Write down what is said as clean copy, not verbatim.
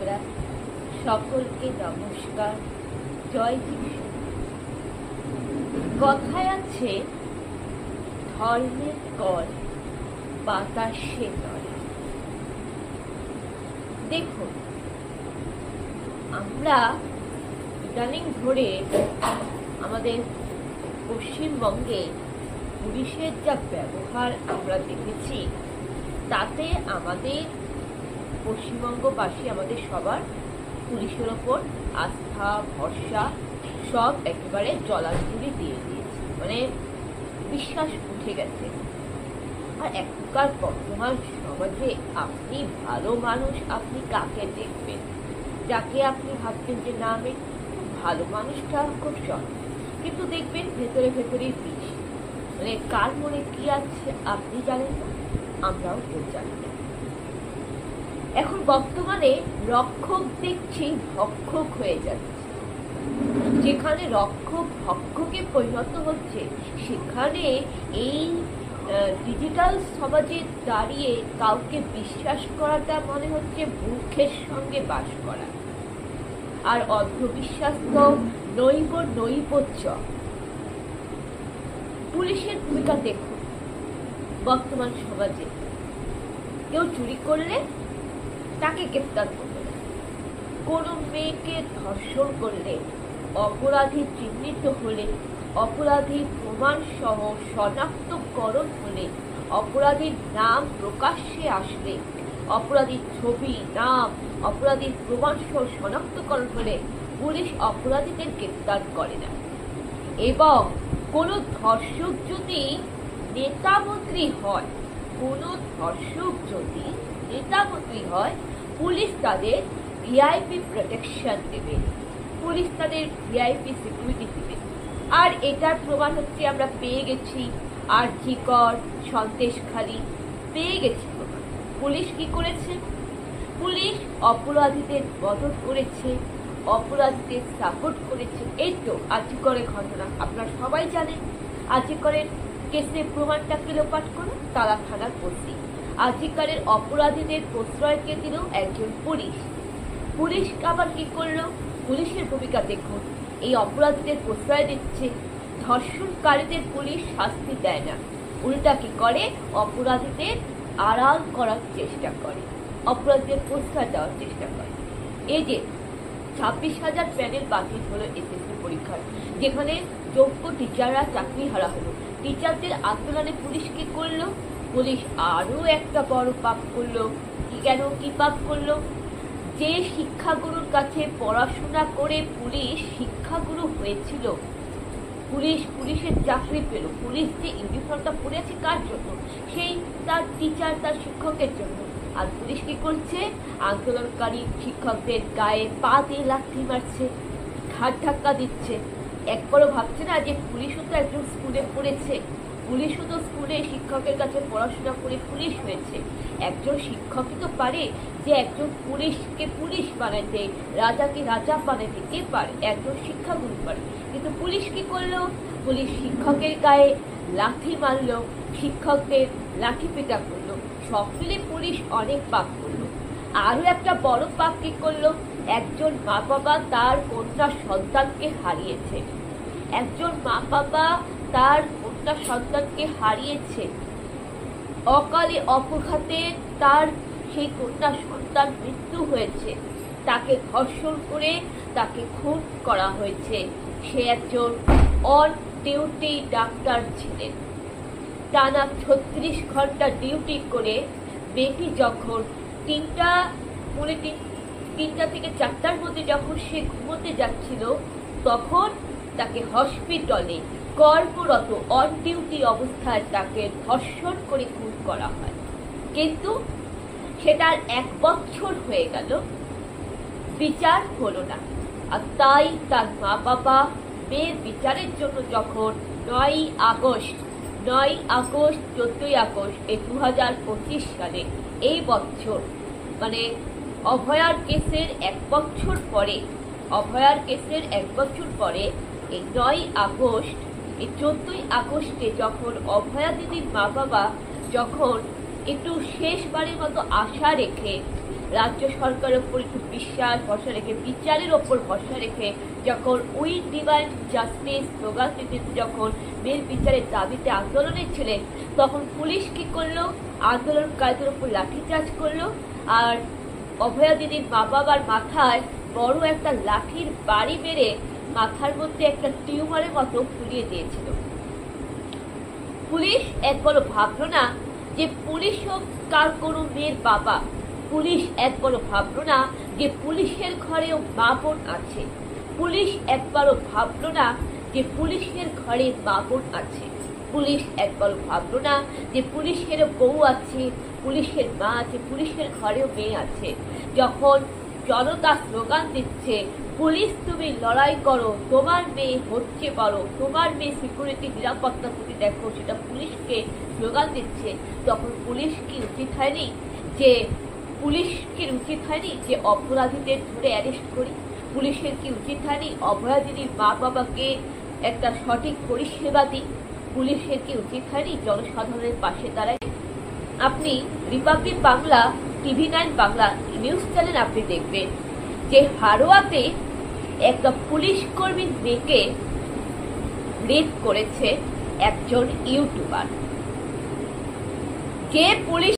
বন্ধুরা, সকলকে নমস্কার। জয় যিশু। কথায় আছে, ধর্মের কল বাতাসে নড়ে। দেখুন, আমরা ইদানিং ধরে আমাদের পশ্চিমবঙ্গে পুলিশের যা ব্যবহার আমরা দেখেছি, তাতে আমাদের পশ্চিমবঙ্গবাসী, আমাদের সবার পুলিশের ওপর আস্থা ভরসা সব একেবারে জলাঞ্জলি দিয়ে দিয়েছে, মানে বিশ্বাস উঠে গেছে। আর এখনকার বর্তমান সমাজে আপনি ভালো মানুষ, আপনি কাকে দেখবেন? যাকে আপনি ভাবছেন যে না, আমি ভালো মানুষটা খুব সহজ, কিন্তু দেখবেন ভেতরে ভেতরে বিষ। মানে কার মনে কি আছে আপনি জানেন না, আমরাও কেউ জানি না। এখন বর্তমানে রক্ষক দেখছি ভক্ষক হয়ে যাচ্ছে। যেখানে রক্ষক ভক্ষকে পরিণত হচ্ছে, সেখানে এই ডিজিটাল সমাজে দাঁড়িয়ে কাউকে বিশ্বাস করাটা মনে হচ্ছে মূর্খের সঙ্গে বাস করা। আর অন্ধবিশ্বাস তো নৈবচ্য। পুলিশের ভূমিকা দেখুন বর্তমান সমাজে। কেউ চুরি করলে তাকে গ্রেফতার করবে না। কোনো মেয়েকে ধর্ষণ করলে, অপরাধী চিহ্নিত হলে, অপরাধী প্রমাণ সহ শনাক্তকরণ হলে, অপরাধীর নাম প্রকাশ্যে আসলে, অপরাধীর ছবি, নাম, অপরাধীর প্রমাণ সহ শনাক্তকরণ হলে পুলিশ অপরাধীদের গ্রেফতার করে না। এবং কোনো ধর্ষক যদি নেতা মন্ত্রী হয়, পুলিশ তাদের ভিআইপি প্রোটেকশন দেবে, পুলিশ তাদের ভিআইপি সিকিউরিটি দেবে। আর এটার প্রমাণ হচ্ছে আমরা পেয়ে গেছি আর.জি. কর, সন্দেশখালি, পেয়ে গেছি প্রমাণ। পুলিশ কি করেছে? পুলিশ অপরাধীদের মদত করেছে, অপরাধীদের সাপোর্ট করেছে। এই তো আর.জি. করের ঘটনা আপনারা সবাই জানেন। আর.জি. করের কেসের প্রমাণটাকে লোপাট করো তারা থানার ওসি। আর.জি. করের অপরাধীদের প্রশ্রয়কে দিল একজন পুলিশ। পুলিশ আবার কি করলো? পুলিশের ভূমিকা দেখুন। এই অপরাধীদের প্রশ্রয় দিচ্ছে, ধর্ষণকারীদের পুলিশ শাস্তি দেয় না, উল্টা কি করে? অপরাধীদের আড়াল করার চেষ্টা করে, অপরাধীদের প্রশ্রয় দেওয়ার চেষ্টা করে। এই যে 26,000 প্যানেল বাতিল হলো এসএসসি পরীক্ষার, যেখানে যোগ্য টিচাররা চাকরি হারা হলো। টিচারদের আন্দোলনে পুলিশ কি করলো? পুলিশ আরো একটা বড় পাপ করলো। কি পাপ করলো? যে শিক্ষাগুরুর কাছে পড়াশোনা করে পুলিশ শিক্ষাগুরু হয়েছিল, পুলিশের চাকরি পেল, পুলিশ যে ইউনিফর্মটা পরে আছে কার জন্য? সেই তার টিচার, তার শিক্ষকের জন্য। আর পুলিশ কি করছে? আন্দোলনকারী শিক্ষকদের গায়ে পা দিয়ে লাথি মারছে, ঘাট ধাক্কা দিচ্ছে। একবারও ভাবছে না যে পুলিশও তো একজন স্কুলে পড়েছে, পুলিশও তো স্কুলে শিক্ষকের কাছে পড়াশোনা করে পুলিশ হয়েছে। একজন শিক্ষকই তো পারে যে একজন পুলিশকে পুলিশ বানাইতে, রাজাকে রাজা বানাইতে। কে পারে? একজন শিক্ষাগুরু পারে। কিন্তু পুলিশ কি করলো? পুলিশ শিক্ষকের গায়ে লাথি মারলো, শিক্ষকদের লাঠি পেটা করলো। সব মিলে পুলিশ অনেক পাপ করলো। আরো একটা বড় পাপ কি করলো? একজন মা বাবা তার কন্যা সন্তানকে হারিয়েছে। একজন মা বাবা তার কন্যা সন্তানকে হারিয়েছে। অকালে অপঘাতে তার সেই কন্যা সন্তান মৃত্যু হয়েছে। তাকে ধর্ষণ করে তাকে খুন করা হয়েছে। সে একজন অন ডিউটি ডাক্তার ছিলেন। টানা 36 ঘন্টা ডিউটি করে মেয়েটি যখন 3টা থেকে 4টার মধ্যে যখন সে ঘুমোতে যাচ্ছিল, তখন তাকে হসপিটালে কর্মরত অন ডিউটি অবস্থায় তাকে ধর্ষণ করে খুন করা হয়। কিন্তু সেটার 1 বছর হয়ে গেল, বিচার হলো না। আর তাই তার মা বাবা মেয়ের বিচারের জন্য যখন 9 আগস্ট, 14ই আগস্ট এই 2025 সালে, এই বছর, মানে অভয়ার কেসের 1 বছর পরে, এই 9 আগস্ট, এই 14ই আগস্টে যখন অভয়া দিদির মা বাবা যখন একটু শেষবারের মতো আশা রেখে রাজ্য সরকারের উপর একটু বিশ্বাস ভরসা রেখে, বিচারের ওপর ভরসা রেখে যখন উই ডিমান্ড জাস্টিস স্লোগান দিতে, যখন মেয়ের বিচারের দাবিতে আন্দোলনে ছিলেন, তখন পুলিশ কি করলো? আন্দোলনকারীদের উপর লাঠিচার্জ করলো, আর অভয়া দিদির মা বাবার মাথায় বড় একটা লাঠির বাড়ি মেরে মাথার মধ্যে একটা টিউমারের মতো ফুলিয়ে দিয়েছিল। পুলিশ একবারও ভাবলো না যে পুলিশ হোক কার কোনো মেয়ের বাবা, পুলিশ একবারও ভাবলো না যে পুলিশের ঘরেও মা বোন আছে, পুলিশ একবারও ভাবলো না যে পুলিশের ঘরে মা বোন আছে, পুলিশ একবারও ভাবলো না যে পুলিশের বউ আছে, পুলিশের মা আছে, পুলিশের ঘরেও মেয়ে আছে। যখন জনতা স্লোগান দিচ্ছে, পুলিশ তুমি লড়াই করো, তোমার মেয়ে হচ্ছে বড়, তোমার মেয়ে সিকিউরিটি নিরাপত্তা তুমি দেখো, সেটা পুলিশকে স্লোগান দিচ্ছে, তখন পুলিশ কি উচিত হয়নি যে অপরাধীদের ধরে অ্যারেস্ট করি? পুলিশের কি উচিত হয়নি অভয়া দিদির মা বাবাকে একটা সঠিক পরিষেবা দিই? পুলিশের কি উচিত হয়নি জনসাধারণের পাশে দাঁড়ায়? আপনি Republic Bangla, TV9 Bangla news channel আপনি দেখবেন যে হারোয়াতে একটা পুলিশ কর্মীর মেয়েকে রেপ করেছে একজন ইউটিউবার। যে পুলিশ